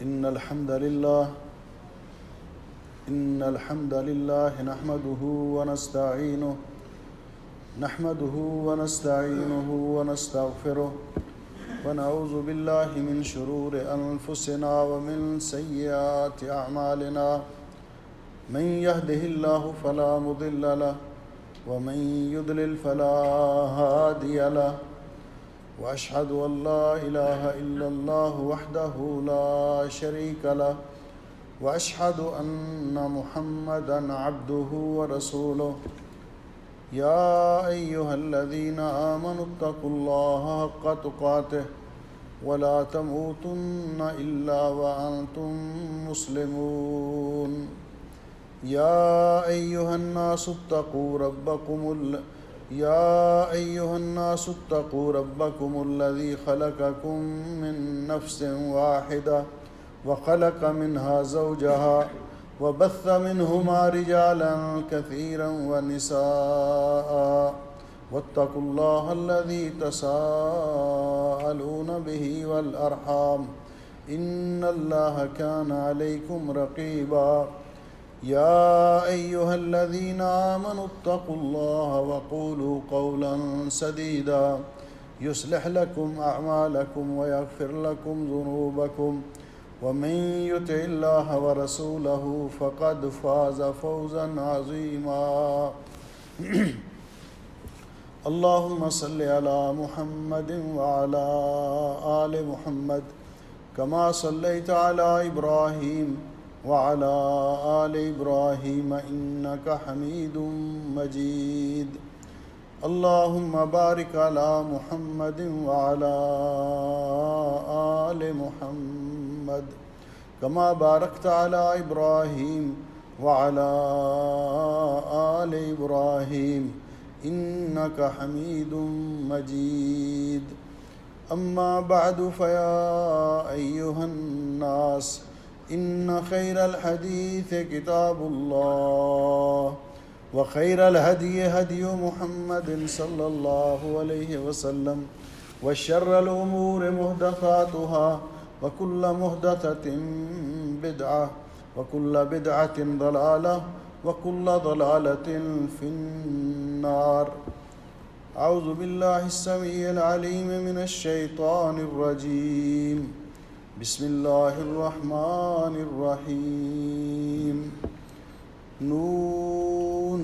إن الحمد لله نحمده ونستعينه ونستغفره ونعوذ بالله من شرور أنفسنا ومن سيئات أعمالنا من يهده الله فلا مضل له ومن يضلل فلا هادي له وأشهد أن لا إله إلا الله وحده لا شريك له وأشهد أن محمدًا عبده ورسوله يا أيها الذين آمنوا اتقوا الله حق تقاته ولا تموتن إلا وأنتم مسلمون يا أيها الناس اتقوا ربكم الذي خلقكم من نفس واحدة وخلق منها زوجها وبث منهما رجالا كثيرا ونساء واتقوا الله الذي تساءلون به والأرحام إن الله كان عليكم رقيبا يا أيها الذين آمنوا اتقوا الله وقولوا قولا سديدا يصلح لكم أعمالكم ويغفر لكم ذنوبكم ومن يطع الله ورسوله فقد فاز فوزا عظيما اللهم صل على محمد وعلى آل محمد كما صليت على إبراهيم وعلى آل إبراهيم إنك حميد مجيد اللهم بارك على محمد وعلى آل محمد كما باركت على إبراهيم وعلى آل إبراهيم إنك حميد مجيد أما بعد فيا أيها الناس إن خير الحديث كتاب الله وخير الهدي هدي محمد صلى الله عليه وسلم وشر الأمور محدثاتها وكل محدثة بدعة وكل بدعة ضلالة وكل ضلالة في النار أعوذ بالله السميع العليم من الشيطان الرجيم بسم الله الرحمن الرحيم نون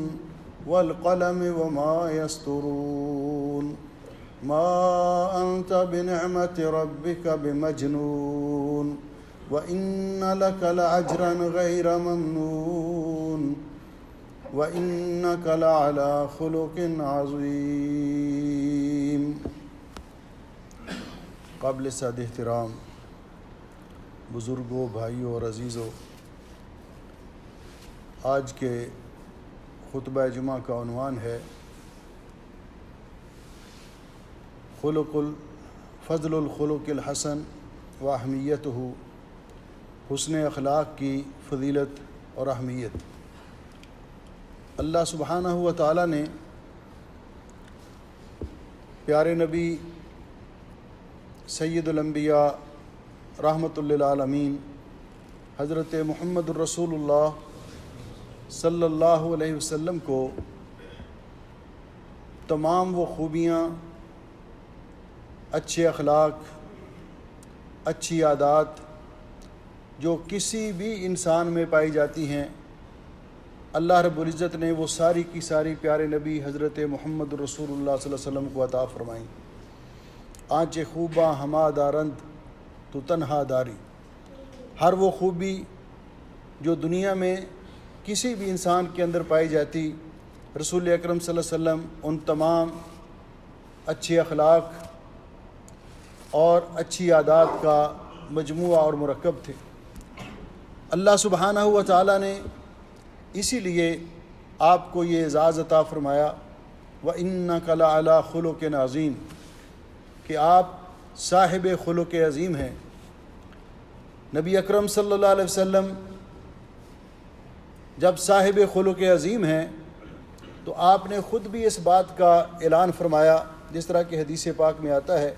والقلم وما يسطرون ما أنت بنعمة ربك بمجنون وإن لك لأجرا غير ممنون وإنك لعلى خلق عظيم قابل سعد احترام بزرگوں، بھائیوں اور عزیزوں، آج کے خطبہ جمعہ کا عنوان ہے فضل الخلق الحسن و اہمیتہ، حسن اخلاق کی فضیلت اور اہمیت۔ اللہ سبحانہ و تعالیٰ نے پیارے نبی سید الانبیاء رحمۃ للعالمین حضرت محمد الرسول اللہ صلی اللہ علیہ وسلم کو تمام وہ خوبیاں، اچھے اخلاق، اچھی عادات جو کسی بھی انسان میں پائی جاتی ہیں، اللہ رب العزت نے وہ ساری کی ساری پیارے نبی حضرت محمد رسول اللہ صلی اللہ علیہ وسلم کو عطا فرمائیں۔ آنچ خوباں ہما دارند تو تنہا داری، ہر وہ خوبی جو دنیا میں کسی بھی انسان کے اندر پائی جاتی، رسول اکرم صلی اللہ علیہ وسلم ان تمام اچھے اخلاق اور اچھی عادات کا مجموعہ اور مرکب تھے۔ اللہ سبحانہ و تعالیٰ نے اسی لیے آپ کو یہ اعزاز عطا فرمایا وَإِنَّكَ لَعَلَىٰ خُلُقٍ عَظِيمٍ، کہ آپ صاحب خلق عظیم ہیں۔ نبی اکرم صلی اللہ علیہ وسلم جب صاحب خلق عظیم ہیں تو آپ نے خود بھی اس بات کا اعلان فرمایا، جس طرح کہ حدیث پاک میں آتا ہے،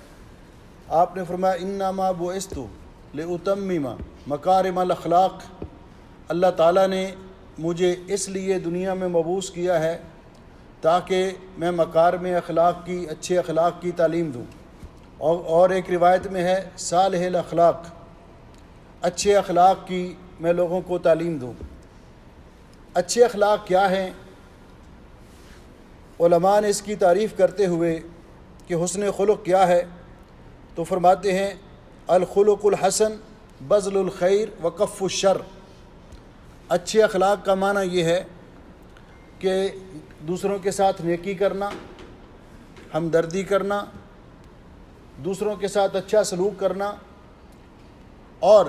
آپ نے فرمایا انما بعثت لِأُتَمِّمَ مَكَارِمَ الْأَخْلَاق، اللہ تعالیٰ نے مجھے اس لیے دنیا میں مبعوث کیا ہے تاکہ میں مکارم اخلاق کی، اچھے اخلاق کی تعلیم دوں۔ اور ایک روایت میں ہے صالح الاخلاق، اچھے اخلاق کی میں لوگوں کو تعلیم دوں۔ اچھے اخلاق کیا ہیں؟ علماء نے اس کی تعریف کرتے ہوئے کہ حسن خلق کیا ہے تو فرماتے ہیں الخلق الحسن بذل الخیر وکف الشر۔ اچھے اخلاق کا معنی یہ ہے کہ دوسروں کے ساتھ نیکی کرنا، ہمدردی کرنا، دوسروں کے ساتھ اچھا سلوک کرنا، اور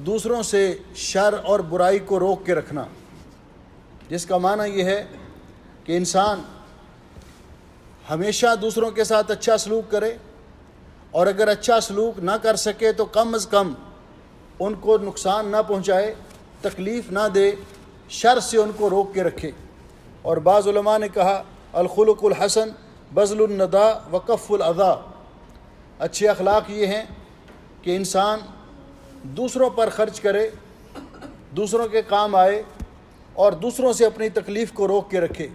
دوسروں سے شر اور برائی کو روک کے رکھنا، جس کا معنی یہ ہے کہ انسان ہمیشہ دوسروں کے ساتھ اچھا سلوک کرے، اور اگر اچھا سلوک نہ کر سکے تو کم از کم ان کو نقصان نہ پہنچائے، تکلیف نہ دے، شر سے ان کو روک کے رکھے۔ اور بعض علماء نے کہا الخلق الحسن بذل الندى وکف الاذى، اچھے اخلاق یہ ہیں کہ انسان دوسروں پر خرچ کرے، دوسروں کے کام آئے، اور دوسروں سے اپنی تکلیف کو روک کے رکھے۔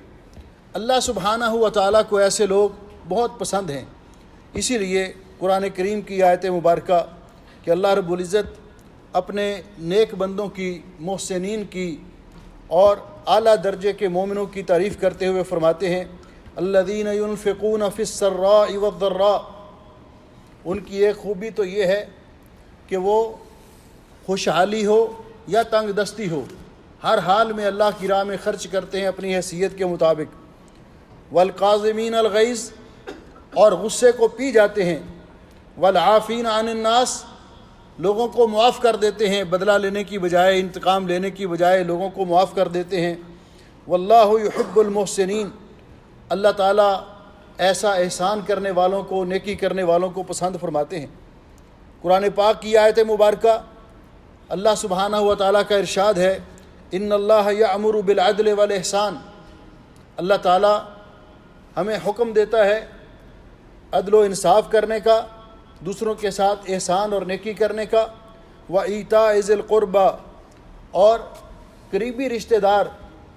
اللہ سبحانہ و تعالیٰ کو ایسے لوگ بہت پسند ہیں، اسی لیے قرآن کریم کی آیت مبارکہ کہ اللہ رب العزت اپنے نیک بندوں کی، محسنین کی اور اعلیٰ درجے کے مومنوں کی تعریف کرتے ہوئے فرماتے ہیں الذین ينفقون فی السراء والضراء، ان کی ایک خوبی تو یہ ہے کہ وہ خوشحالی ہو یا تنگ دستی ہو، ہر حال میں اللہ کی راہ میں خرچ کرتے ہیں اپنی حیثیت کے مطابق۔ والقاظمین الغیظ، اور غصے کو پی جاتے ہیں۔ والعافین عن الناس، لوگوں کو معاف کر دیتے ہیں، بدلہ لینے کی بجائے، انتقام لینے کی بجائے لوگوں کو معاف کر دیتے ہیں۔ واللہ یحب المحسنین، اللہ تعالیٰ ایسا احسان کرنے والوں کو، نیکی کرنے والوں کو پسند فرماتے ہیں۔ قرآن پاک کی آیت مبارکہ اللہ سبحانہ و تعالیٰ کا ارشاد ہے ان اللہ یأمر بالعدل والاحسان، اللہ تعالیٰ ہمیں حکم دیتا ہے عدل و انصاف کرنے کا، دوسروں کے ساتھ احسان اور نیکی کرنے کا، وَإِيتَاءِ ذِي الْقُرْبَى، اور قریبی رشتہ دار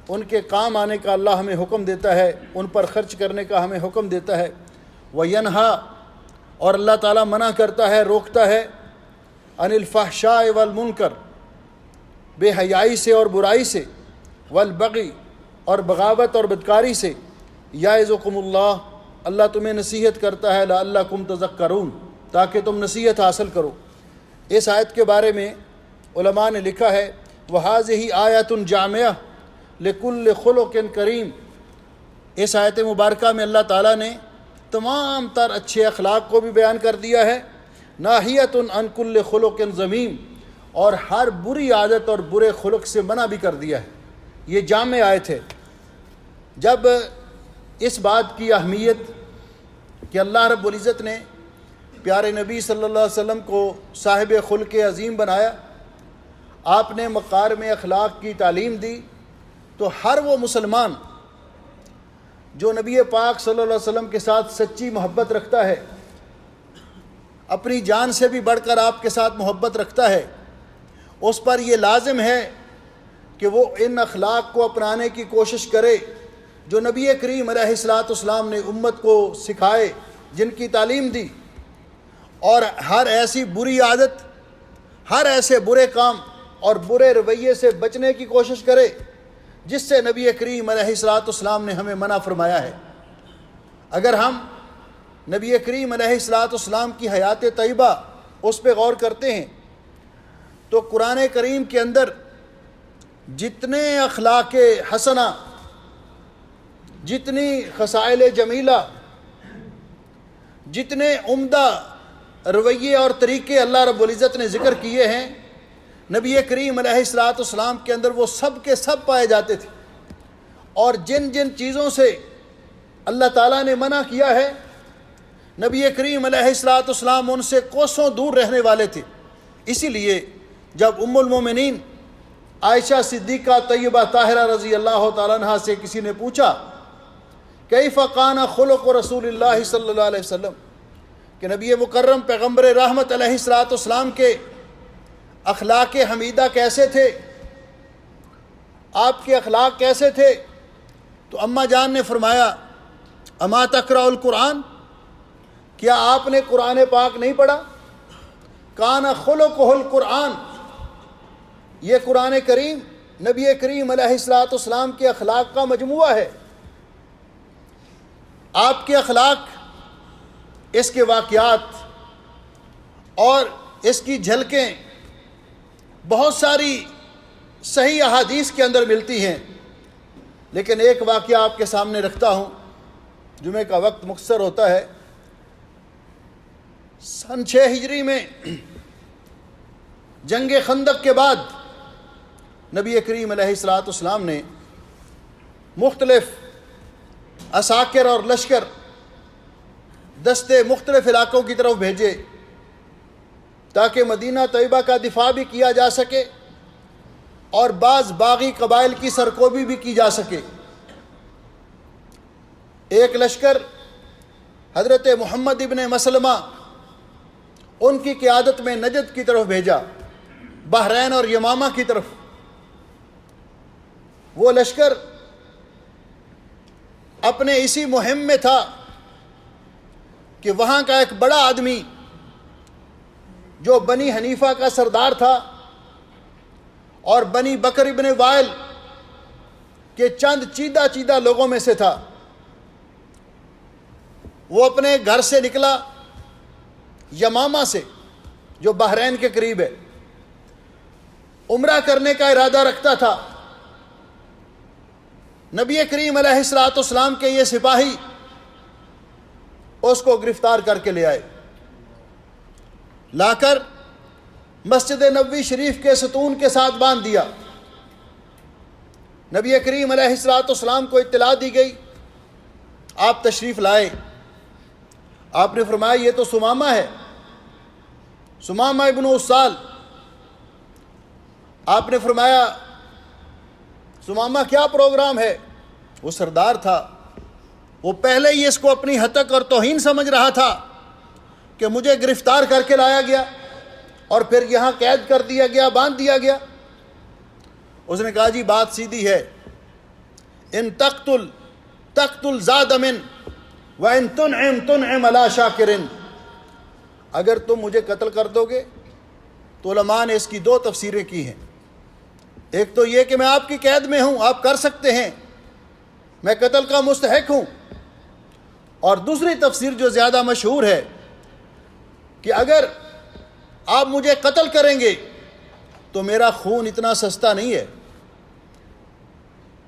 ان کے کام آنے کا اللہ ہمیں حکم دیتا ہے، ان پر خرچ کرنے کا ہمیں حکم دیتا ہے۔ وَيَنْهَا، اور اللہ تعالیٰ منع کرتا ہے، روکتا ہے، عن الفحشاء والمنکر، بے حیائی سے اور برائی سے، والبغی، اور بغاوت اور بدکاری سے، یعظکم اللہ، اللہ تمہیں نصیحت کرتا ہے، لعلکم تذکرون، تاکہ تم نصیحت حاصل کرو۔ اس آیت کے بارے میں علماء نے لکھا ہے وَهَذِهِ آیَةٌ جَامِعَةٌ لِكُلِّ خُلُقٍ کریم، اس آیت مبارکہ میں اللہ تعالیٰ نے تمام تر اچھے اخلاق کو بھی بیان کر دیا ہے، ناہیۃ عن کل خلق ذمیم، اور ہر بری عادت اور برے خلق سے منع بھی کر دیا ہے۔ یہ جامع آیت ہے۔ جب اس بات کی اہمیت کہ اللہ رب العزت نے پیارے نبی صلی اللہ علیہ وسلم کو صاحب خلق عظیم بنایا، آپ نے مکارم اخلاق کی تعلیم دی، تو ہر وہ مسلمان جو نبی پاک صلی اللہ علیہ وسلم کے ساتھ سچی محبت رکھتا ہے، اپنی جان سے بھی بڑھ کر آپ کے ساتھ محبت رکھتا ہے، اس پر یہ لازم ہے کہ وہ ان اخلاق کو اپنانے کی کوشش کرے جو نبی کریم علیہ الصلوۃ والسلام نے امت کو سکھائے، جن کی تعلیم دی، اور ہر ایسی بری عادت، ہر ایسے برے کام اور برے رویے سے بچنے کی کوشش کرے جس سے نبی کریم علیہ الصلوۃ والسلام نے ہمیں منع فرمایا ہے۔ اگر ہم نبی کریم علیہ الصلوۃ والسلام کی حیات طیبہ اس پہ غور کرتے ہیں تو قرآن کریم کے اندر جتنے اخلاق حسنہ، جتنی خصائل جمیلہ، جتنے عمدہ رویے اور طریقے اللہ رب العزت نے ذکر کیے ہیں، نبی کریم علیہ الصلوۃ والسلام کے اندر وہ سب کے سب پائے جاتے تھے۔ اور جن جن چیزوں سے اللہ تعالیٰ نے منع کیا ہے، نبی کریم علیہ الصلوۃ والسلام ان سے کوسوں دور رہنے والے تھے۔ اسی لیے جب ام المومنین عائشہ صدیقہ طیبہ طاہرہ رضی اللہ تعالیٰ عنہا سے کسی نے پوچھا کیف کان خلق رسول اللہ صلی اللہ علیہ وسلم، کہ نبی مکرم پیغمبر رحمت علیہ الصلوۃ والسلام کے اخلاق حمیدہ کیسے تھے، آپ کے اخلاق کیسے تھے، تو اماں جان نے فرمایا اما تقرأ القرآن، کیا آپ نے قرآن پاک نہیں پڑھا؟ کان خلقہ القرآن، یہ قرآن کریم نبی کریم علیہ الصلوۃ والسلام کے اخلاق کا مجموعہ ہے۔ آپ کے اخلاق، اس کے واقعات اور اس کی جھلکیں بہت ساری صحیح احادیث کے اندر ملتی ہیں، لیکن ایک واقعہ آپ کے سامنے رکھتا ہوں، جمعے کا وقت مختصر ہوتا ہے۔ سن 6 ہجری میں جنگ خندق کے بعد نبی کریم علیہ الصلوۃ والسلام نے مختلف عساکر اور لشکر دستے مختلف علاقوں کی طرف بھیجے تاکہ مدینہ طیبہ کا دفاع بھی کیا جا سکے اور بعض باغی قبائل کی سرکوبی بھی کی جا سکے۔ ایک لشکر حضرت محمد ابن مسلمہ ان کی قیادت میں نجد کی طرف بھیجا، بحرین اور یمامہ کی طرف۔ وہ لشکر اپنے اسی مہم میں تھا کہ وہاں کا ایک بڑا آدمی جو بنی حنیفہ کا سردار تھا اور بنی بکر ابن وائل کے چند چیدہ لوگوں میں سے تھا، وہ اپنے گھر سے نکلا یمامہ سے جو بحرین کے قریب ہے، عمرہ کرنے کا ارادہ رکھتا تھا۔ نبی کریم علیہ الصلوۃ والسلام کے یہ سپاہی اس کو گرفتار کر کے لے آئے، لا کر مسجد نبوی شریف کے ستون کے ساتھ باندھ دیا۔ نبی کریم علیہ الصلوۃ والسلام کو اطلاع دی گئی، آپ تشریف لائے۔ آپ نے فرمایا یہ تو سمامہ ہے، سمامہ ابن اسال۔ آپ نے فرمایا سمامہ کیا پروگرام ہے؟ وہ سردار تھا، وہ پہلے ہی اس کو اپنی ہتک اور توہین سمجھ رہا تھا کہ مجھے گرفتار کر کے لایا گیا اور پھر یہاں قید کر دیا گیا، باندھ دیا گیا۔ اس نے کہا جی بات سیدھی ہے، ان تقتل زاد من وان تنعم علی شاکر، اگر تم مجھے قتل کر دو گے تو علماء نے اس کی 2 تفسیریں کی ہیں۔ ایک تو یہ کہ میں آپ کی قید میں ہوں، آپ کر سکتے ہیں، میں قتل کا مستحق ہوں، اور دوسری تفسیر جو زیادہ مشہور ہے کہ اگر آپ مجھے قتل کریں گے تو میرا خون اتنا سستا نہیں ہے،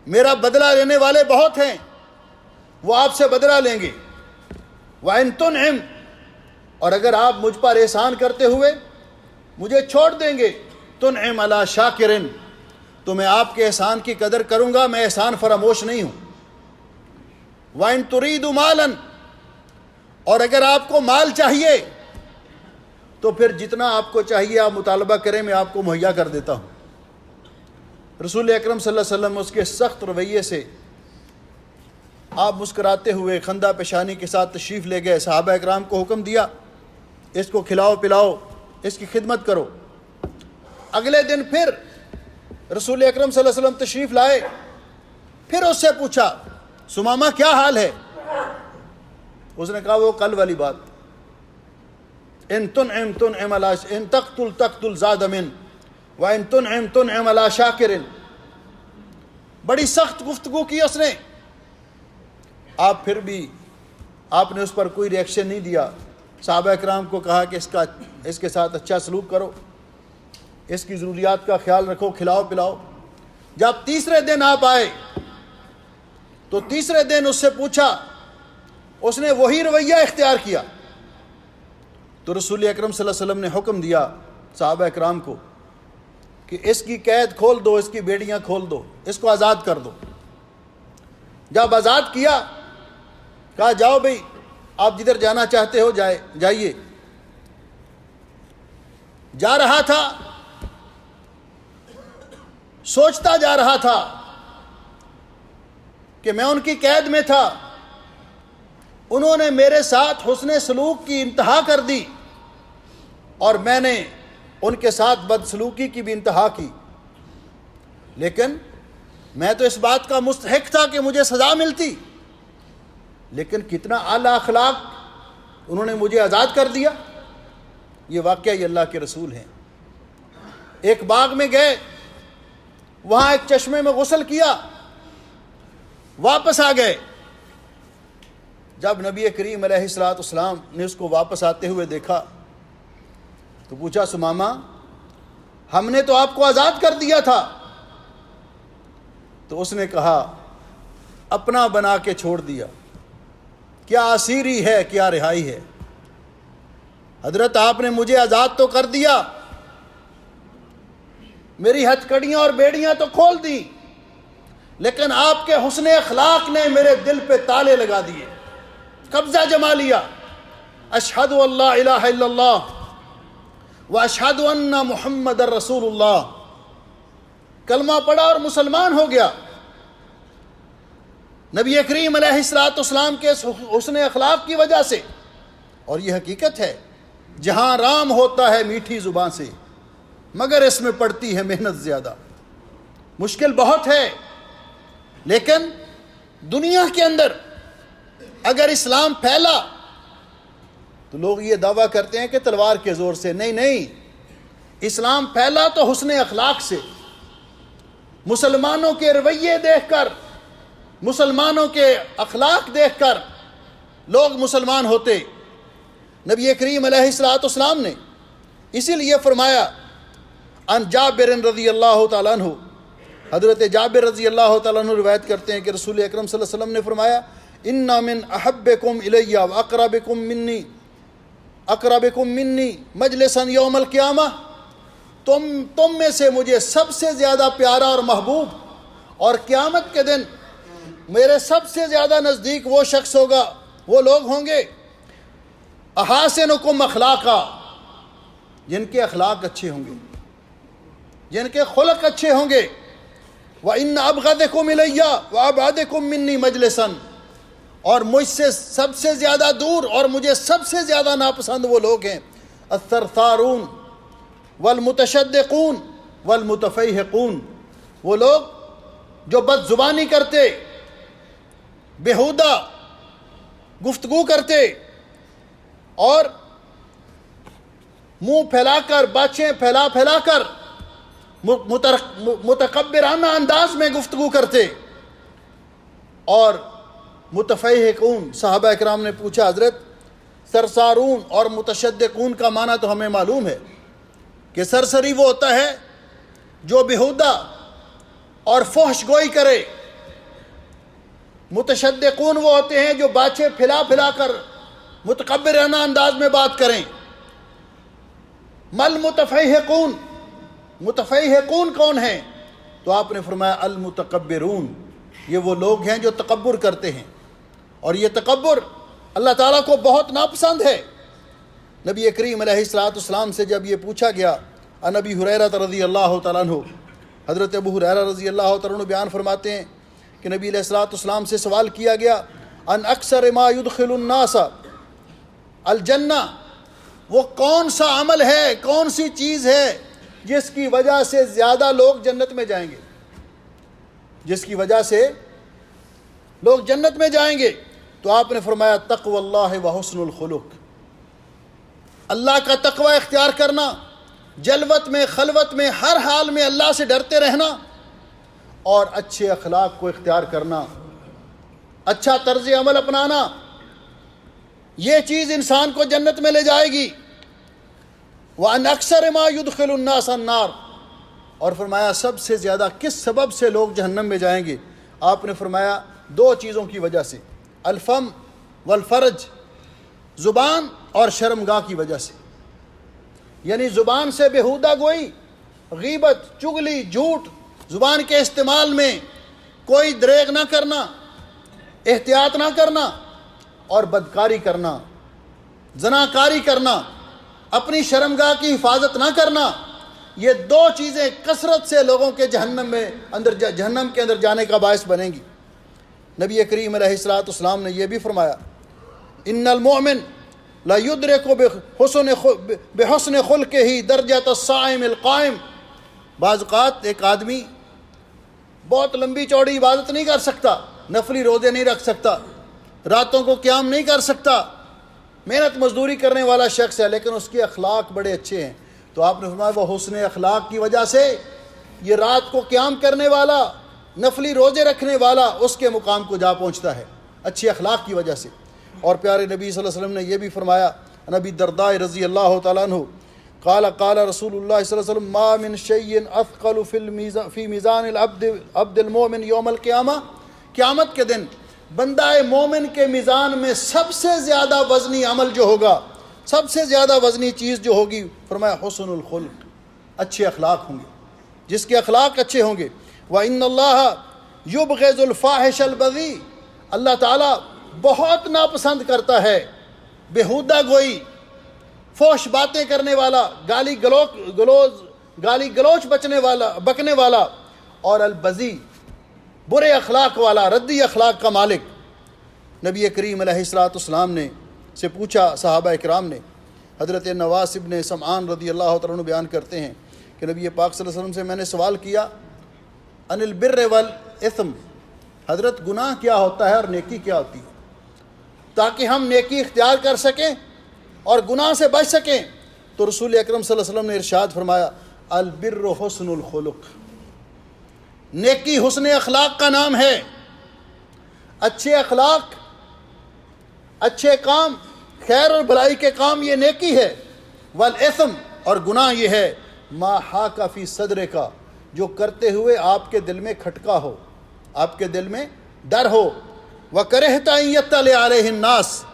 میرا بدلہ لینے والے بہت ہیں، وہ آپ سے بدلہ لیں گے۔ وَإِن تُنْعِمْ، اور اگر آپ مجھ پر احسان کرتے ہوئے مجھے چھوڑ دیں گے، تُنْعِمْ عَلَى شَاكِرٍ، تو میں آپ کے احسان کی قدر کروں گا، میں احسان فراموش نہیں ہوں۔ وَإِن تُرِيدُ مَالًا، اور اگر آپ کو مال چاہیے تو پھر جتنا آپ کو چاہیے آپ مطالبہ کریں، میں آپ کو مہیا کر دیتا ہوں۔ رسول اکرم صلی اللہ علیہ وسلم اس کے سخت رویے سے آپ مسکراتے ہوئے خندہ پیشانی کے ساتھ تشریف لے گئے۔ صحابہ اکرام کو حکم دیا اس کو کھلاؤ پلاؤ، اس کی خدمت کرو۔ اگلے دن پھر رسول اکرم صلی اللہ علیہ وسلم تشریف لائے، پھر اس سے پوچھا سمامہ کیا حال ہے؟ اس نے کہا وہ کل والی بات، ان تنعم علی ان تقتل زاد من وان تنعم علی شاکر۔ بڑی سخت گفتگو کی اس نے، آپ پھر بھی آپ نے اس پر کوئی ری ایکشن نہیں دیا۔ صحابہ اکرام کو کہا کہ اس کے ساتھ اچھا سلوک کرو، اس کی ضروریات کا خیال رکھو، کھلاؤ پلاؤ۔ جب تیسرے دن آپ آئے تو تیسرے دن اس سے پوچھا، اس نے وہی رویہ اختیار کیا۔ تو رسول اکرم صلی اللہ علیہ وسلم نے حکم دیا صحابہ اکرام کو کہ اس کی قید کھول دو، اس کی بیڑیاں کھول دو، اس کو آزاد کر دو۔ جب آزاد کیا کہا جاؤ بھئی آپ جدھر جانا چاہتے ہو جائیے۔ جا رہا تھا، سوچتا جا رہا تھا کہ میں ان کی قید میں تھا، انہوں نے میرے ساتھ حسن سلوک کی انتہا کر دی اور میں نے ان کے ساتھ بدسلوکی کی بھی انتہا کی، لیکن میں تو اس بات کا مستحق تھا کہ مجھے سزا ملتی، لیکن کتنا اعلیٰ اخلاق، انہوں نے مجھے آزاد کر دیا۔ یہ واقعہ یہ اللہ کے رسول ہیں۔ ایک باغ میں گئے، وہاں ایک چشمے میں غسل کیا، واپس آ گئے۔ جب نبی کریم علیہ الصلوۃ والسلام نے اس کو واپس آتے ہوئے دیکھا تو پوچھا سمامہ ہم نے تو آپ کو آزاد کر دیا تھا۔ تو اس نے کہا اپنا بنا کے چھوڑ دیا، کیا اسیری ہے کیا رہائی ہے، حضرت آپ نے مجھے آزاد تو کر دیا، میری ہتھکڑیاں اور بیڑیاں تو کھول دی، لیکن آپ کے حسن اخلاق نے میرے دل پہ تالے لگا دیے، قبضہ جما لیا۔ اشہد ان لا الہ الا اللہ واشہد ان محمد رسول اللہ، کلمہ پڑھا اور مسلمان ہو گیا۔ نبی کریم علیہ الصلوۃ والسلام کے حسن اخلاق کی وجہ سے۔ اور یہ حقیقت ہے، جہاں رام ہوتا ہے میٹھی زبان سے، مگر اس میں پڑتی ہے محنت زیادہ، مشکل بہت ہے۔ لیکن دنیا کے اندر اگر اسلام پھیلا تو لوگ یہ دعویٰ کرتے ہیں کہ تلوار کے زور سے، نہیں، اسلام پھیلا تو حسن اخلاق سے۔ مسلمانوں کے رویے دیکھ کر، مسلمانوں کے اخلاق دیکھ کر لوگ مسلمان ہوتے۔ نبی کریم علیہ الصلوۃ والسلام نے اسی لیے فرمایا، ان جابر رضی اللہ تعالیٰ عنہ، حضرت جابر رضی اللہ تعالیٰ عنہ روایت کرتے ہیں کہ رسول اکرم صلی اللہ علیہ وسلم نے فرمایا، ان من احبکم الی واقربکم منی مجلسا یوم القیامہ، تم میں سے مجھے سب سے زیادہ پیارا اور محبوب اور قیامت کے دن میرے سب سے زیادہ نزدیک وہ شخص ہوگا، وہ لوگ ہوں گے، احاسنکم اخلاقا، جن کے اخلاق اچھے ہوں گے، جن کے خلق اچھے ہوں گے، وَإِنَّ أَبْغَضَكُمْ إِلَيَّ وَأَبْعَدَكُمْ مِنِّي مَجْلِسًا، اور مجھ سے سب سے زیادہ دور اور مجھے سب سے زیادہ ناپسند وہ لوگ ہیں، الثرثارون والمتشدقون والمتفیہقون، وہ لوگ جو بد زبانی کرتے، بیہودہ گفتگو کرتے اور منہ پھیلا کر، باچھیں پھیلا کر متکبرانہ انداز میں گفتگو کرتے، اور متفیہقون۔ صحابہ اکرام نے پوچھا حضرت سرسارون اور متشدقون کا معنی تو ہمیں معلوم ہے کہ سرسری وہ ہوتا ہے جو بیہودہ اور فحش گوئی کرے، متشدقون وہ ہوتے ہیں جو باچھیں پھیلا کر متکبرانہ انداز میں بات کریں۔ مل متفیہقون، متفیہقون کون ہیں؟ تو آپ نے فرمایا المتکبرون، یہ وہ لوگ ہیں جو تکبر کرتے ہیں، اور یہ تکبر اللہ تعالیٰ کو بہت ناپسند ہے۔ نبی کریم علیہ الصلوۃ والسلام سے جب یہ پوچھا گیا، عن ابی ہریرہ رضی اللہ تعالیٰ عنہ، حضرت ابو ہریرہ رضی اللہ تعالیٰ عنہ بیان فرماتے ہیں کہ نبی علیہ الصلوۃ والسلام سے سوال کیا گیا، ان اکثر ما يدخل الناس الجنہ، وہ کون سا عمل ہے، کون سی چیز ہے جس کی وجہ سے زیادہ لوگ جنت میں جائیں گے، جس کی وجہ سے لوگ جنت میں جائیں گے؟ تو آپ نے فرمایا تقوی اللہ و حسن الخلق، اللہ کا تقوی اختیار کرنا، جلوت میں خلوت میں ہر حال میں اللہ سے ڈرتے رہنا، اور اچھے اخلاق کو اختیار کرنا، اچھا طرز عمل اپنانا، یہ چیز انسان کو جنت میں لے جائے گی۔ وَأَنْ أَكْثَرَ مَا يُدْخِلُ النَّاسَ النَّارِ، اور فرمایا سب سے زیادہ کس سبب سے لوگ جہنم میں جائیں گے؟ آپ نے فرمایا دو چیزوں کی وجہ سے، الفم والفرج، زبان اور شرمگاہ کی وجہ سے، یعنی زبان سے بیہودہ گوئی، غیبت، چغلی، جھوٹ، زبان کے استعمال میں کوئی دریغ نہ کرنا، احتیاط نہ کرنا، اور بدکاری کرنا، زناکاری کرنا، اپنی شرمگاہ کی حفاظت نہ کرنا، یہ دو چیزیں کثرت سے لوگوں کے جہنم کے اندر جانے کا باعث بنیں گی۔ نبی کریم علیہ الصلوۃ والسلام نے یہ بھی فرمایا، ان المؤمن لا یدرک بحسن خلقہ درجۃ الصائم القائم. بعض اوقات ایک آدمی بہت لمبی چوڑی عبادت نہیں کر سکتا، نفلی روزے نہیں رکھ سکتا، راتوں کو قیام نہیں کر سکتا، محنت مزدوری کرنے والا شخص ہے، لیکن اس کے اخلاق بڑے اچھے ہیں. تو آپ نے فرمایا وہ حسن اخلاق کی وجہ سے یہ رات کو قیام کرنے والا، نفلی روزے رکھنے والا اس کے مقام کو جا پہنچتا ہے، اچھے اخلاق کی وجہ سے. اور پیارے نبی صلی اللہ علیہ وسلم نے یہ بھی فرمایا، نبی درداء رضی اللہ تعالیٰ عنہ قال رسول اللہ صلی اللہ علیہ وسلم ما من شیء اثقل فی میزان العبد المؤمن یوم القیامہ. قیامت کے دن بندہ مومن کے میزان میں سب سے زیادہ وزنی عمل جو ہوگا، سب سے زیادہ وزنی چیز جو ہوگی، فرمایا حسن الخلق، اچھے اخلاق ہوں گے، جس کے اخلاق اچھے ہوں گے. وَإِنَّ اللَّهَ يُبْغِضُ الْفَاحِشَ الْبَذِيءَ. اللہ تعالیٰ بہت ناپسند کرتا ہے بیہودہ گوئی، فحش باتیں کرنے والا، گالی گلوچ بکنے والا، اور البذی برے اخلاق والا، ردی اخلاق کا مالک. نبی کریم علیہ السلام نے سے پوچھا صحابہ اکرام نے. حضرت نواس ابن سمعان رضی اللہ تعالیٰ عنہ بیان کرتے ہیں کہ نبی پاک صلی اللہ علیہ وسلم سے میں نے سوال کیا ان البر والاثم، حضرت گناہ کیا ہوتا ہے اور نیکی کیا ہوتی ہے، تاکہ ہم نیکی اختیار کر سکیں اور گناہ سے بچ سکیں. تو رسول اکرم صلی اللہ علیہ وسلم نے ارشاد فرمایا البر حسن الخلق، نیکی حسن اخلاق کا نام ہے. اچھے اخلاق، اچھے کام، خیر اور بھلائی کے کام یہ نیکی ہے. والاثم، اور گناہ یہ ہے ما حاک فی صدر کا، جو کرتے ہوئے آپ کے دل میں کھٹکا ہو، آپ کے دل میں ڈر ہو. وَكَرِهْتَ أَن يَطَّلِعَ عَلَيْهِ النَّاسِ،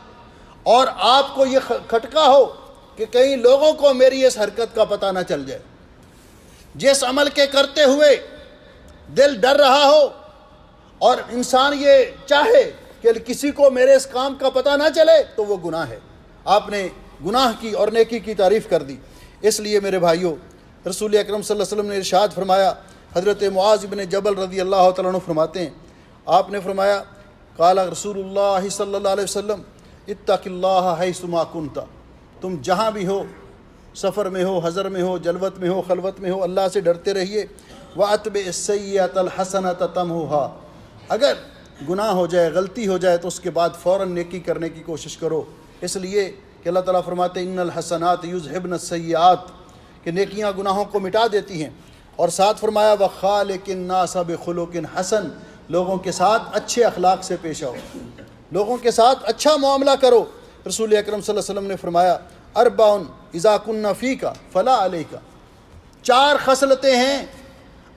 اور آپ کو یہ کھٹکا ہو کہ کئی لوگوں کو میری اس حرکت کا پتہ نہ چل جائے. جس عمل کے کرتے ہوئے دل ڈر رہا ہو اور انسان یہ چاہے کہ کسی کو میرے اس کام کا پتہ نہ چلے تو وہ گناہ ہے. آپ نے گناہ کی اور نیکی کی تعریف کر دی. اس لیے میرے بھائیوں، رسول اکرم صلی اللہ علیہ وسلم نے ارشاد فرمایا، حضرت معاذ بن جبل رضی اللہ تعالیٰ عنہ فرماتے ہیں، آپ نے فرمایا قال رسول اللہ صلی اللہ علیہ وسلم اتق اللہ حیث ما کنت، تم جہاں بھی ہو، سفر میں ہو، حضر میں ہو، جلوت میں ہو، خلوت میں ہو، اللہ سے ڈرتے رہیے. وَأَتْبِعِ السَّيِّئَةَ الْحَسَنَةَ تَمْحُهَا، اگر گناہ ہو جائے، غلطی ہو جائے تو اس کے بعد فوراً نیکی کرنے کی کوشش کرو. اس لیے کہ اللہ تعالیٰ فرماتے ہیں ان الحسنات یذہبن السیئات، کہ نیکیاں گناہوں کو مٹا دیتی ہیں. اور ساتھ فرمایا وَخَالِقِ النَّاسَ بِخُلُقٍ حَسَنٍ، لوگوں کے ساتھ اچھے اخلاق سے پیش آؤ، لوگوں کے ساتھ اچھا معاملہ کرو. رسول اکرم صلی اللہ علیہ وسلم نے فرمایا اربعٌ اذا کن فیک فلا علیک، 4 خصلتیں ہیں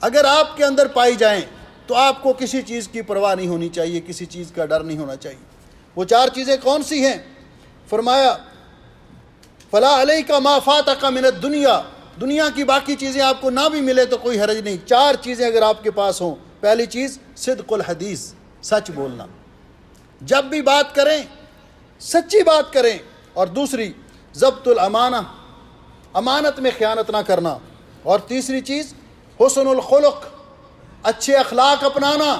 اگر آپ کے اندر پائی جائیں تو آپ کو کسی چیز کی پرواہ نہیں ہونی چاہیے، کسی چیز کا ڈر نہیں ہونا چاہیے. وہ 4 چیزیں کون سی ہیں؟ فرمایا فلا علیک ما فاتک من الدنیا، دنیا کی باقی چیزیں آپ کو نہ بھی ملے تو کوئی حرج نہیں، 4 چیزیں اگر آپ کے پاس ہوں. پہلی چیز صدق الحدیث، سچ بولنا، جب بھی بات کریں سچی بات کریں. اور دوسری ضبط الامانہ، امانت میں خیانت نہ کرنا. اور تیسری چیز حسن الخلق، اچھے اخلاق اپنانا.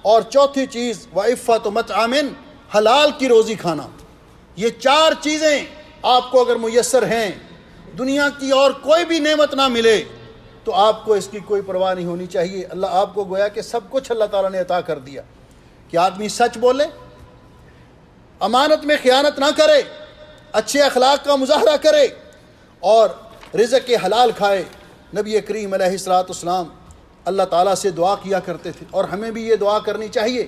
اور چوتھی چیز وعفت مطعم، حلال کی روزی کھانا. یہ 4 چیزیں آپ کو اگر میسر ہیں، دنیا کی اور کوئی بھی نعمت نہ ملے تو آپ کو اس کی کوئی پرواہ نہیں ہونی چاہیے. اللہ آپ کو گویا کہ سب کچھ اللہ تعالیٰ نے عطا کر دیا کہ آدمی سچ بولے، امانت میں خیانت نہ کرے، اچھے اخلاق کا مظاہرہ کرے اور رزق حلال کھائے. نبی کریم علیہ السلام اللہ تعالیٰ سے دعا کیا کرتے تھے اور ہمیں بھی یہ دعا کرنی چاہیے.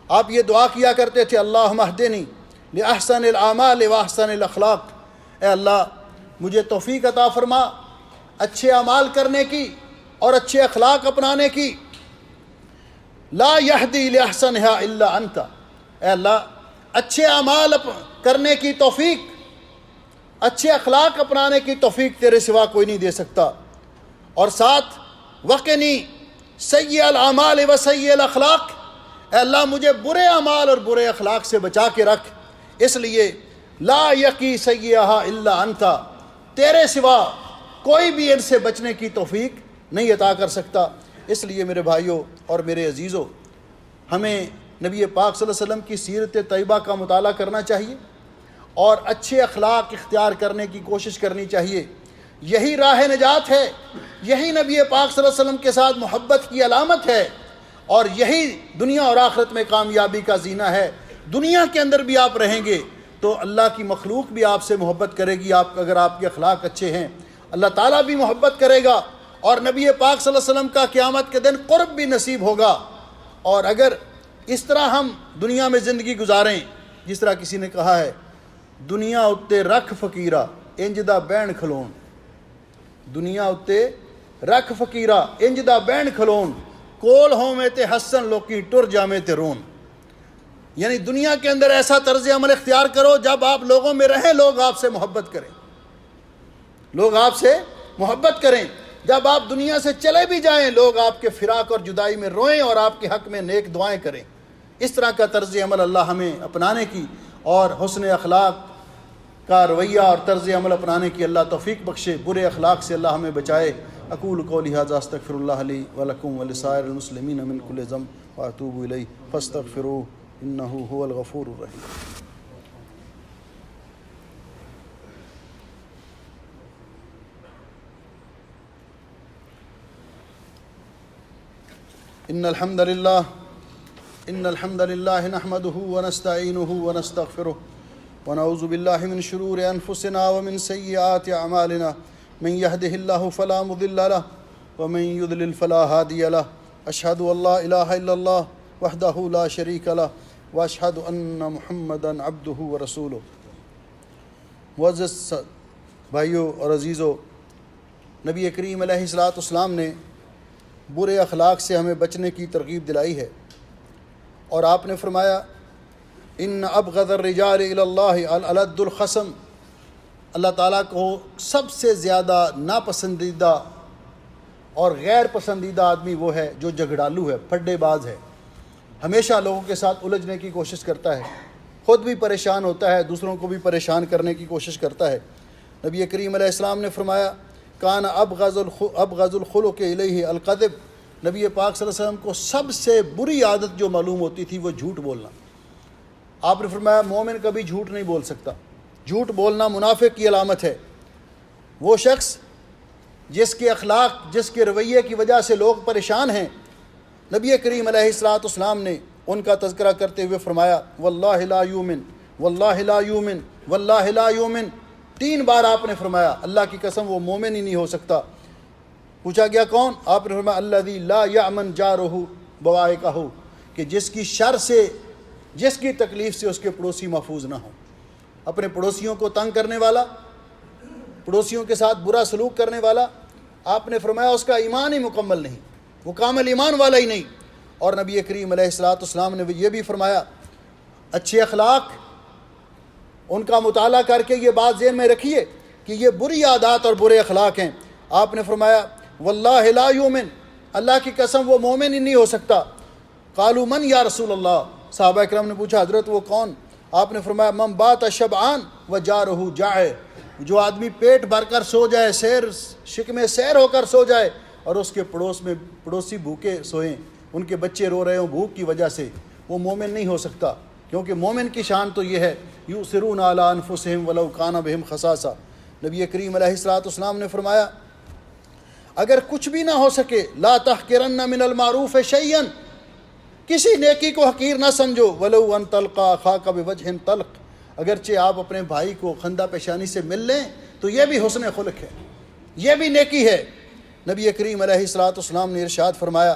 آپ یہ دعا کیا کرتے تھے اللہم اہدنی لأحسن الاعمال واحسن الاخلاق، اے اللہ مجھے توفیق عطا فرما اچھے اعمال کرنے کی اور اچھے اخلاق اپنانے کی. لا یہدی لأحسنها الا انت، اے اللہ اچھے اعمال کرنے کی توفیق، اچھے اخلاق اپنانے کی توفیق تیرے سوا کوئی نہیں دے سکتا. اور ساتھ وقنی سیئ الاعمال و سیئ الاخلاق، اے اللہ مجھے برے اعمال اور برے اخلاق سے بچا کے رکھ. اس لیے لا یقی سیئھا الا انت، تیرے سوا کوئی بھی ان سے بچنے کی توفیق نہیں عطا کر سکتا. اس لیے میرے بھائیوں اور میرے عزیزوں، ہمیں نبی پاک صلی اللہ علیہ وسلم کی سیرت طیبہ کا مطالعہ کرنا چاہیے اور اچھے اخلاق اختیار کرنے کی کوشش کرنی چاہیے۔ یہی راہ نجات ہے، یہی نبی پاک صلی اللہ علیہ وسلم کے ساتھ محبت کی علامت ہے، اور یہی دنیا اور آخرت میں کامیابی کا زینہ ہے۔ دنیا کے اندر بھی آپ رہیں گے تو اللہ کی مخلوق بھی آپ سے محبت کرے گی، اگر آپ کے اخلاق اچھے ہیں، اللہ تعالیٰ بھی محبت کرے گا، اور نبی پاک صلی اللہ علیہ وسلم کا قیامت کے دن قرب بھی نصیب ہوگا۔ اور اگر اس طرح ہم دنیا میں زندگی گزاریں، جس طرح کسی نے کہا ہے، دنیا اتے رکھ فقیرہ انج دا بین کھلون، دنیا اتے رکھ فقیرہ انج دا بین کھلون، کول ہوویں تے ہسن لوکی ٹر جاویں تے رون۔ یعنی دنیا کے اندر ایسا طرز عمل اختیار کرو جب آپ لوگوں میں رہیں لوگ آپ سے محبت کریں، لوگ آپ سے محبت کریں۔ جب آپ دنیا سے چلے بھی جائیں لوگ آپ کے فراق اور جدائی میں روئیں اور آپ کے حق میں نیک دعائیں کریں۔ اس طرح کا طرز عمل اللہ ہمیں اپنانے کی اور حسن اخلاق کا رویہ اور طرز عمل اپنانے کی اللہ توفیق بخشے، برے اخلاق سے اللہ ہمیں بچائے۔ اقول قولی ھذا استغفر اللہ لی ولکم ولسائر المسلمین من کل ذنب واتوب الیہ فاستغفروہ انہ ھو الغفور الرحیم۔ ان الحمد للہ نحمده ونستعینه ونستغفره ونعوذ باللہ من شرور انفسنا ومن سیئات اعمالنا من يهده الله فلا مضل له ومن يضلل فلا هادي له اشهد ان لا الہ الا اللہ وحدہ لا شریک له واشهد ان محمدا عبدہ ورسولہ۔ معزز بھائیوں اور عزیزوں، نبی کریم علیہ الصلوۃ والسلام نے برے اخلاق سے ہمیں بچنے کی ترغیب دلائی ہے، اور آپ نے فرمایا ان ابغض الرجال الی اللہ الالد الخصم، اللہ تعالیٰ کو سب سے زیادہ ناپسندیدہ اور غیر پسندیدہ آدمی وہ ہے جو جھگڑالو ہے، پھڈے باز ہے، ہمیشہ لوگوں کے ساتھ الجھنے کی کوشش کرتا ہے، خود بھی پریشان ہوتا ہے، دوسروں کو بھی پریشان کرنے کی کوشش کرتا ہے۔ نبی کریم علیہ السلام نے فرمایا کان ابغض الخلق الیہ الکذب، نبی پاک صلی اللہ علیہ وسلم کو سب سے بری عادت جو معلوم ہوتی تھی وہ جھوٹ بولنا۔ آپ نے فرمایا مومن کبھی جھوٹ نہیں بول سکتا، جھوٹ بولنا منافق کی علامت ہے۔ وہ شخص جس کے اخلاق، جس کے رویے کی وجہ سے لوگ پریشان ہیں، نبی کریم علیہ الصلوۃ والسلام نے ان کا تذکرہ کرتے ہوئے فرمایا واللہ لا یؤمن واللہ لا یؤمن واللہ لا یؤمن، 3 بار آپ نے فرمایا اللہ کی قسم وہ مومن ہی نہیں ہو سکتا۔ پوچھا گیا کون؟ آپ نے فرمایا الذی لا یأمن جارہ بوائقہ، کہ جس کی شر سے، جس کی تکلیف سے اس کے پڑوسی محفوظ نہ ہوں۔ اپنے پڑوسیوں کو تنگ کرنے والا، پڑوسیوں کے ساتھ برا سلوک کرنے والا، آپ نے فرمایا اس کا ایمان ہی مکمل نہیں، وہ کامل ایمان والا ہی نہیں۔ اور نبی کریم علیہ الصلوۃ والسلام نے یہ بھی فرمایا اچھے اخلاق ان کا مطالعہ کر کے یہ بات ذہن میں رکھیے کہ یہ بری عادات اور برے اخلاق ہیں۔ آپ نے فرمایا واللہ لا یؤمن، اللہ کی قسم وہ مومن ہی نہیں ہو سکتا۔ قالوا من یا رسول اللہ، صحابہ کرام نے پوچھا حضرت وہ کون؟ آپ نے فرمایا من بات شبعان وجارہ جائع، جو آدمی پیٹ بھر کر سو جائے، شکم سیر ہو کر سو جائے، اور اس کے پڑوسی بھوکے سوئیں، ان کے بچے رو رہے ہوں بھوک کی وجہ سے، وہ مومن نہیں ہو سکتا۔ کیونکہ مومن کی شان تو یہ ہے یؤثرون علی انفسہم ولو کان بہم خصاصہ۔ نبی کریم علیہ الصلوۃ والسلام نے فرمایا اگر کچھ بھی نہ ہو سکے لا تحقرن من المعروف شیئا، کسی نیکی کو حقیر نہ سمجھو، ولو ان تلقى اخاک بوجہ طلق، اگرچہ آپ اپنے بھائی کو خندہ پیشانی سے مل لیں تو یہ بھی حسن خلق ہے، یہ بھی نیکی ہے۔ نبی کریم علیہ الصلوۃ والسلام نے ارشاد فرمایا،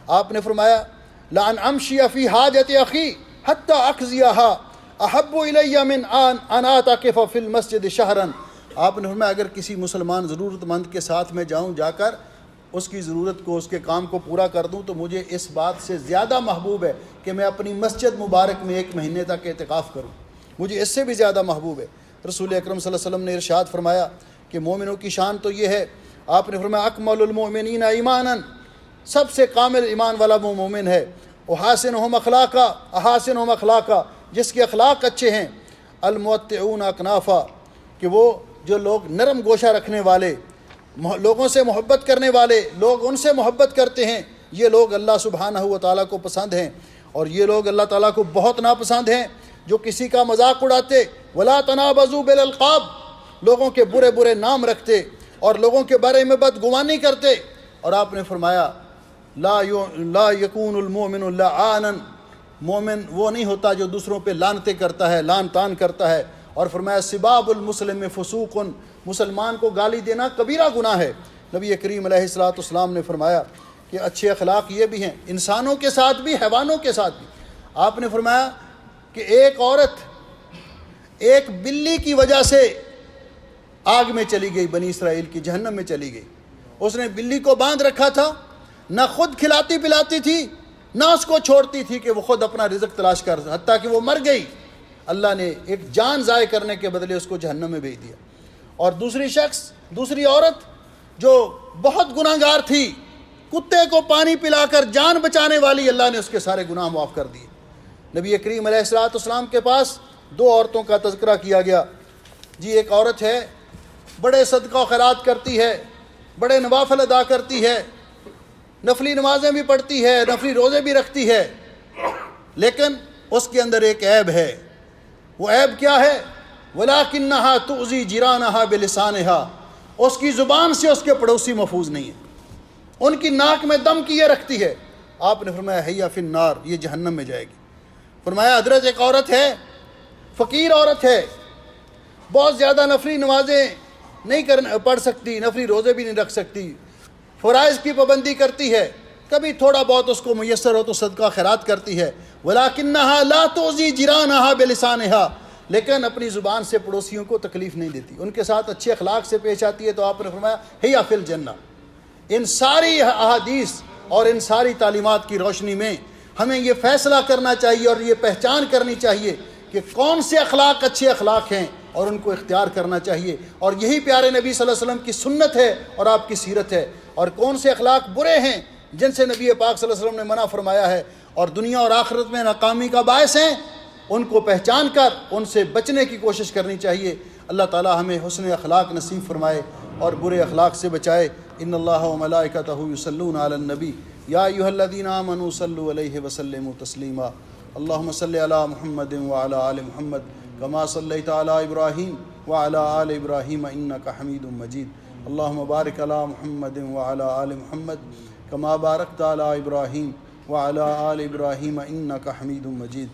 آپ نے فرمایا لأن امشی فی حاجت اخی حتی اقضیہا احب الی من ان اعتکف فی المسجد شہرا، آپ نے فرمایا اگر کسی مسلمان ضرورت مند کے ساتھ میں جاؤں، جا کر اس کی ضرورت کو، اس کے کام کو پورا کر دوں، تو مجھے اس بات سے زیادہ محبوب ہے کہ میں اپنی مسجد مبارک میں 1 مہینے تک اعتکاف کروں، مجھے اس سے بھی زیادہ محبوب ہے۔ رسول اکرم صلی اللہ علیہ وسلم نے ارشاد فرمایا کہ مومنوں کی شان تو یہ ہے، آپ نے فرمایا اکمل المؤمنین ایمانا، سب سے کامل ایمان والا وہ مومن ہے، احاسنہم اخلاقا، احاسنہم اخلاقا، جس کے اخلاق اچھے ہیں، الموطئون اکنافا، کہ وہ جو لوگ نرم گوشہ رکھنے والے، لوگوں سے محبت کرنے والے، لوگ ان سے محبت کرتے ہیں، یہ لوگ اللہ سبحانہ و تعالیٰ کو پسند ہیں۔ اور یہ لوگ اللہ تعالیٰ کو بہت ناپسند ہیں جو کسی کا مذاق اڑاتے، ولا تنابزوا بالالقاب، لوگوں کے برے برے نام رکھتے اور لوگوں کے بارے میں بدگمانی کرتے۔ اور آپ نے فرمایا لا یکون المؤمن لعانا، مومن وہ نہیں ہوتا جو دوسروں پہ لعنتیں کرتا ہے، لعن طعن کرتا ہے۔ اور فرمایا سباب المسلم فسوق، مسلمان کو گالی دینا کبیرہ گناہ ہے۔ نبی کریم علیہ الصلوۃ والسلام نے فرمایا کہ اچھے اخلاق یہ بھی ہیں انسانوں کے ساتھ بھی، حیوانوں کے ساتھ بھی۔ آپ نے فرمایا کہ ایک عورت ایک بلی کی وجہ سے آگ میں چلی گئی، بنی اسرائیل کی جہنم میں چلی گئی۔ اس نے بلی کو باندھ رکھا تھا، نہ خود کھلاتی پلاتی تھی، نہ اس کو چھوڑتی تھی کہ وہ خود اپنا رزق تلاش کر، حتیٰ کہ وہ مر گئی۔ اللہ نے ایک جان ضائع کرنے کے بدلے اس کو جہنم میں بھیج دیا۔ اور دوسری عورت جو بہت گناہگار تھی، کتے کو پانی پلا کر جان بچانے والی، اللہ نے اس کے سارے گناہ معاف کر دیے۔ نبی کریم علیہ الصلوۃ والسلام کے پاس دو عورتوں کا تذکرہ کیا گیا۔ جی ایک عورت ہے، بڑے صدقہ و خیرات کرتی ہے، بڑے نوافل ادا کرتی ہے، نفلی نمازیں بھی پڑھتی ہے، نفلی روزے بھی رکھتی ہے، لیکن اس کے اندر ایک عیب ہے۔ وہ عیب کیا ہے؟ وَلَكِنَّهَا تُؤْذِي جِيرَانَهَا بِلِسَانِهَا، اس کی زبان سے اس کے پڑوسی محفوظ نہیں ہیں، ان کی ناک میں دم کیے رکھتی ہے۔ آپ نے فرمایا حیّا فی النار، یہ جہنم میں جائے گی۔ فرمایا حضرت ایک عورت ہے، فقیر عورت ہے، بہت زیادہ نفلی نمازیں نہیں پڑھ سکتی، نفلی روزے بھی نہیں رکھ سکتی، فرائض کی پابندی کرتی ہے، کبھی تھوڑا بہت اس کو میسر ہو تو صدقہ خیرات کرتی ہے۔ وَلَكِنَّهَا لَا تُؤْذِي جِيرَانَهَا بِلِسَانِهَا، لیکن اپنی زبان سے پڑوسیوں کو تکلیف نہیں دیتی، ان کے ساتھ اچھے اخلاق سے پیش آتی ہے۔ تو آپ نے فرمایا حیّا فی الجنہ۔ ان ساری احادیث اور ان ساری تعلیمات کی روشنی میں ہمیں یہ فیصلہ کرنا چاہیے اور یہ پہچان کرنی چاہیے کہ کون سے اخلاق اچھے اخلاق ہیں اور ان کو اختیار کرنا چاہیے، اور یہی پیارے نبی صلی اللہ علیہ وسلم کی سنت ہے اور آپ کی سیرت ہے۔ اور کون سے اخلاق برے ہیں جن سے نبی پاک صلی اللہ علیہ وسلم نے منع فرمایا ہے اور دنیا اور آخرت میں ناکامی کا باعث ہیں، ان کو پہچان کر ان سے بچنے کی کوشش کرنی چاہیے۔ اللہ تعالی ہمیں حسن اخلاق نصیب فرمائے اور برے اخلاق سے بچائے۔ ان اللہ و ملائکتہ یصلون علی النبی یا ایھا الذین آمنوا صلوا علیہ وسلموا تسلیما۔ اللہم صل علی محمد وعلی آل محمد کما صلیت علی ابراہیم وعلی آل ابراہیم انک حمید مجید۔ اللہم بارک علی محمد وعلی آل محمد کما بارکت علی ابراہیم وعلی آل ابراہیم انک حمید مجید۔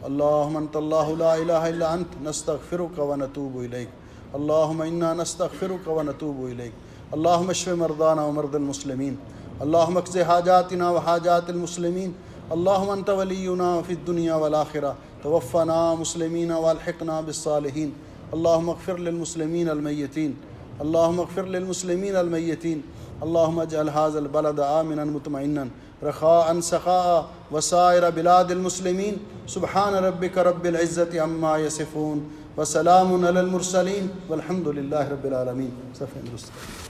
اللہم انت اللہ لا الہ الا انت نستغفرک ونتوب الیک۔ اللہم انا نستغفرک ونتوب الیک۔ اللہم اشف مرضانا ومرضى المسلمین۔ اللہم اقض حاجاتنا وحاجات المسلمین۔ اللہم انت ولینا فی الدنیا والآخرہ، توفنا مسلمین والحقنا بالصالحین۔ اللہم اغفر للمسلمین المیتین، اللہم اغفر للمسلمین المیتین۔ اللہم اجعل هذا البلد آمنا مطمئنا رخاء سخاء وسائر بلاد المسلمین۔ سبحان ربک رب العزة عما یصفون وسلام علی المرسلین والحمد للہ رب العالمین۔ صفحہ درست۔